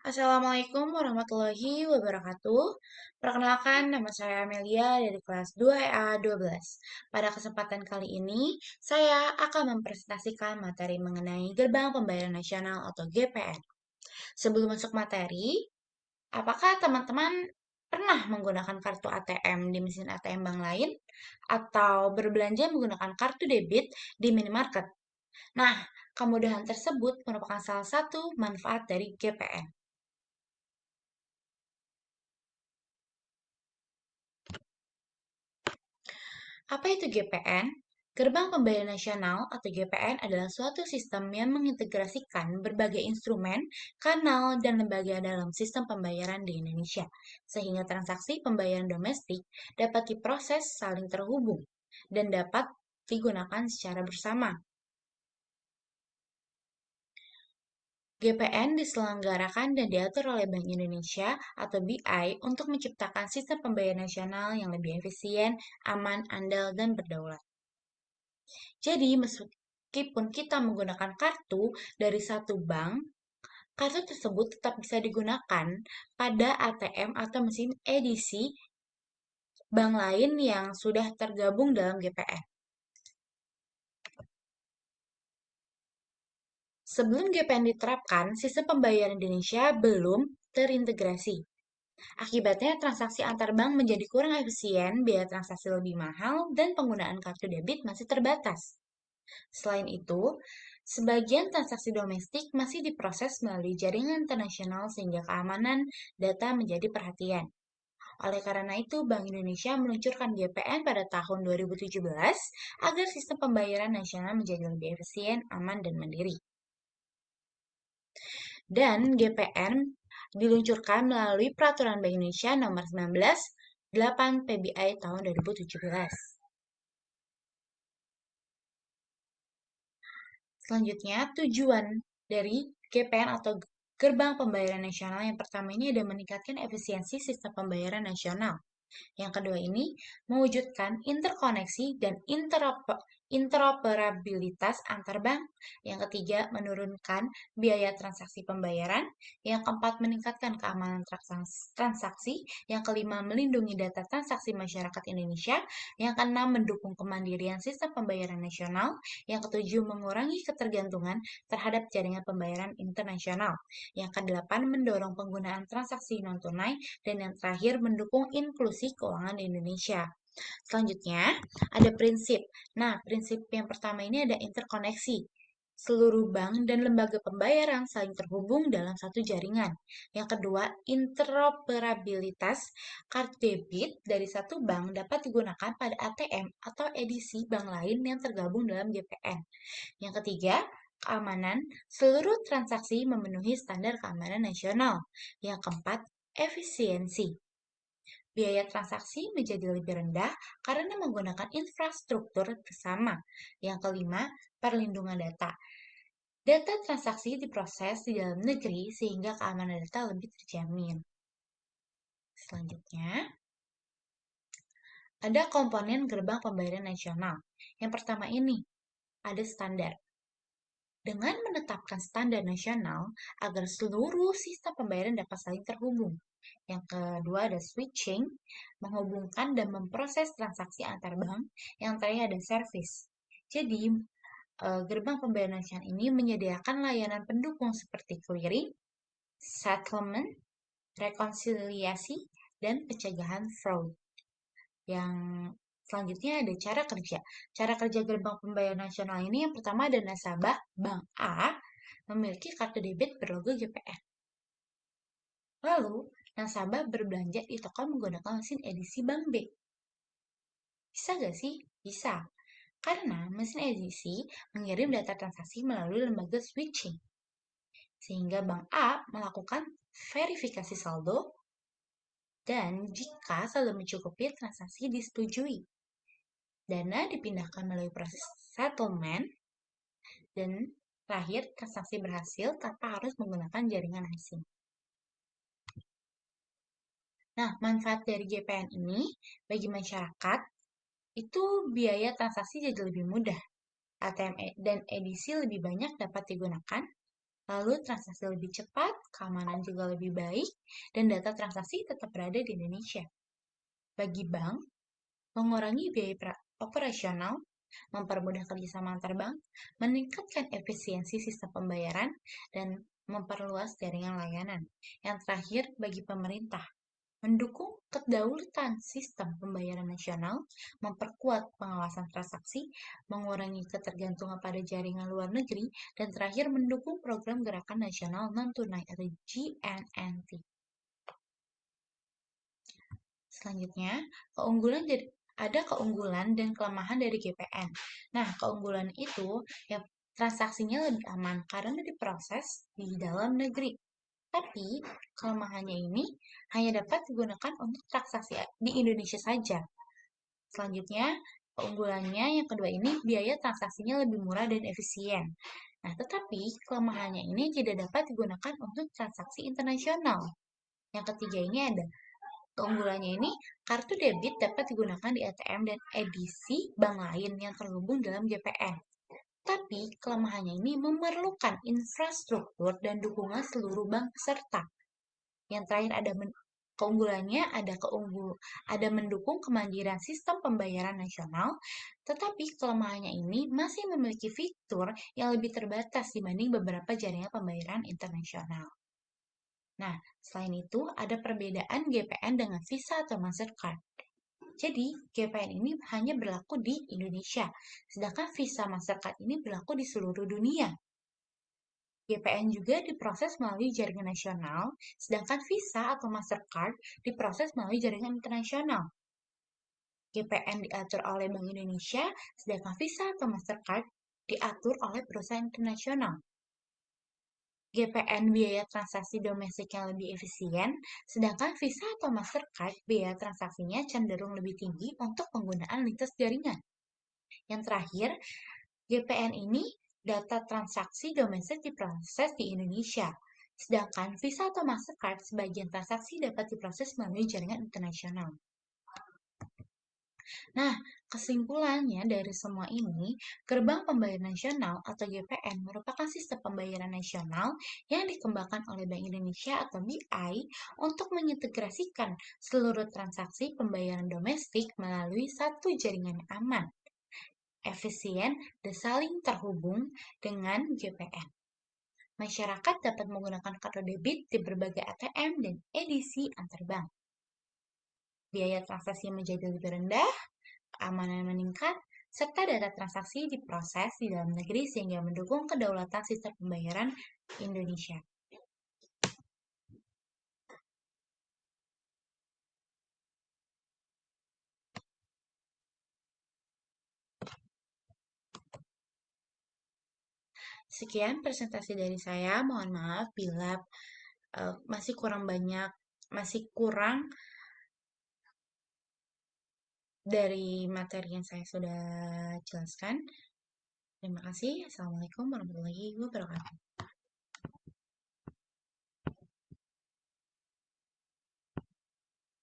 Assalamualaikum warahmatullahi wabarakatuh. Perkenalkan, nama saya Amelia dari kelas 2EA 12. Pada kesempatan kali ini, saya akan mempresentasikan materi mengenai Gerbang Pembayaran Nasional atau GPN. Sebelum masuk materi, apakah teman-teman pernah menggunakan kartu ATM di mesin ATM bank lain atau berbelanja menggunakan kartu debit di minimarket? Nah, kemudahan tersebut merupakan salah satu manfaat dari GPN. Apa itu GPN? Gerbang Pembayaran Nasional atau GPN adalah suatu sistem yang mengintegrasikan berbagai instrumen, kanal, dan lembaga dalam sistem pembayaran di Indonesia, sehingga transaksi pembayaran domestik dapat diproses saling terhubung dan dapat digunakan secara bersama. GPN diselenggarakan dan diatur oleh Bank Indonesia atau BI untuk menciptakan sistem pembayaran nasional yang lebih efisien, aman, andal, dan berdaulat. Jadi, meskipun kita menggunakan kartu dari satu bank, kartu tersebut tetap bisa digunakan pada ATM atau mesin edisi bank lain yang sudah tergabung dalam GPN. Sebelum GPN diterapkan, sistem pembayaran Indonesia belum terintegrasi. Akibatnya, transaksi antar bank menjadi kurang efisien, biaya transaksi lebih mahal, dan penggunaan kartu debit masih terbatas. Selain itu, sebagian transaksi domestik masih diproses melalui jaringan internasional sehingga keamanan data menjadi perhatian. Oleh karena itu, Bank Indonesia meluncurkan GPN pada tahun 2017 agar sistem pembayaran nasional menjadi lebih efisien, aman, dan mandiri. Dan GPN diluncurkan melalui Peraturan Bank Indonesia Nomor 19 8 PBI tahun 2017. Selanjutnya, tujuan dari GPN atau Gerbang Pembayaran Nasional yang pertama ini ada meningkatkan efisiensi sistem pembayaran nasional. Yang kedua ini mewujudkan interkoneksi dan interoperabilitas antar bank. Yang ketiga menurunkan biaya transaksi pembayaran. Yang keempat meningkatkan keamanan transaksi. Yang kelima melindungi data transaksi masyarakat Indonesia. Yang keenam mendukung kemandirian sistem pembayaran nasional. Yang ketujuh mengurangi ketergantungan terhadap jaringan pembayaran internasional. Yang kedelapan mendorong penggunaan transaksi non-tunai. Dan yang terakhir mendukung inklusi keuangan di Indonesia. Selanjutnya, ada prinsip. Nah, prinsip yang pertama ini ada interkoneksi. Seluruh bank dan lembaga pembayaran saling terhubung dalam satu jaringan. Yang kedua, interoperabilitas. Kartu debit dari satu bank dapat digunakan pada ATM atau edisi bank lain yang tergabung dalam GPN. Yang ketiga, keamanan. Seluruh transaksi memenuhi standar keamanan nasional. Yang keempat, efisiensi. Biaya transaksi menjadi lebih rendah karena menggunakan infrastruktur bersama. Yang kelima, perlindungan data. Data transaksi diproses di dalam negeri sehingga keamanan data lebih terjamin. Selanjutnya, ada komponen gerbang pembayaran nasional. Yang pertama ini, ada standar. Dengan menetapkan standar nasional agar seluruh sistem pembayaran dapat saling terhubung. Yang kedua ada switching, menghubungkan dan memproses transaksi antar bank. Yang terakhir ada service. Jadi, gerbang pembayaran nasional ini menyediakan layanan pendukung seperti clearing, settlement, rekonsiliasi, dan pencegahan fraud. Yang selanjutnya ada cara kerja. Cara kerja gerbang pembayaran nasional ini yang pertama ada nasabah Bank A memiliki kartu debit berlogo GPN. Lalu, nasabah berbelanja di toko menggunakan mesin edisi Bank B. Bisa gak sih? Bisa. Karena mesin edisi mengirim data transaksi melalui lembaga switching. Sehingga Bank A melakukan verifikasi saldo dan jika saldo mencukupi transaksi disetujui. Dana dipindahkan melalui proses settlement dan terakhir transaksi berhasil tanpa harus menggunakan jaringan asing. Nah, manfaat dari GPN ini bagi masyarakat itu biaya transaksi jadi lebih mudah. ATM dan edisi lebih banyak dapat digunakan. Lalu transaksi lebih cepat, keamanan juga lebih baik, dan data transaksi tetap berada di Indonesia. Bagi bank, mengurangi biaya operasional, mempermudah kerjasama antar bank, meningkatkan efisiensi sistem pembayaran, dan memperluas jaringan layanan. Yang terakhir, bagi pemerintah, mendukung kedaulatan sistem pembayaran nasional, memperkuat pengawasan transaksi, mengurangi ketergantungan pada jaringan luar negeri, dan terakhir mendukung program gerakan nasional non-tunai atau GNNT. Selanjutnya, ada keunggulan dan kelemahan dari GPN. Nah, keunggulan itu ya transaksinya lebih aman karena diproses di dalam negeri. Tapi kelemahannya ini hanya dapat digunakan untuk transaksi di Indonesia saja. Selanjutnya, keunggulannya yang kedua ini biaya transaksinya lebih murah dan efisien. Nah, tetapi kelemahannya ini tidak dapat digunakan untuk transaksi internasional. Yang ketiga ini ada keunggulannya ini, kartu debit dapat digunakan di ATM dan edisi bank lain yang terhubung dalam GPN. Tapi kelemahannya ini memerlukan infrastruktur dan dukungan seluruh bank peserta. Yang terakhir keunggulannya ada mendukung kemandirian sistem pembayaran nasional, tetapi kelemahannya ini masih memiliki fitur yang lebih terbatas dibanding beberapa jaringan pembayaran internasional. Nah, selain itu ada perbedaan GPN dengan Visa atau Mastercard. Jadi, GPN ini hanya berlaku di Indonesia, sedangkan Visa Mastercard ini berlaku di seluruh dunia. GPN juga diproses melalui jaringan nasional, sedangkan Visa atau Mastercard diproses melalui jaringan internasional. GPN diatur oleh Bank Indonesia, sedangkan Visa atau Mastercard diatur oleh perusahaan internasional. GPN biaya transaksi domestik yang lebih efisien, sedangkan Visa atau Mastercard biaya transaksinya cenderung lebih tinggi untuk penggunaan lintas jaringan. Yang terakhir, GPN ini data transaksi domestik diproses di Indonesia, sedangkan Visa atau Mastercard sebagian transaksi dapat diproses melalui jaringan internasional. Nah, kesimpulannya dari semua ini, Gerbang Pembayaran Nasional atau GPN merupakan sistem pembayaran nasional yang dikembangkan oleh Bank Indonesia atau BI untuk mengintegrasikan seluruh transaksi pembayaran domestik melalui satu jaringan aman, efisien, dan saling terhubung dengan GPN. Masyarakat dapat menggunakan kartu debit di berbagai ATM dan edisi antar bank. Biaya transaksi menjadi lebih rendah, keamanan meningkat, serta data transaksi diproses di dalam negeri sehingga mendukung kedaulatan sistem pembayaran Indonesia. Sekian presentasi dari saya. Mohon maaf bila masih kurang dari materi yang saya sudah jelaskan. Terima kasih. Assalamualaikum warahmatullahi wabarakatuh.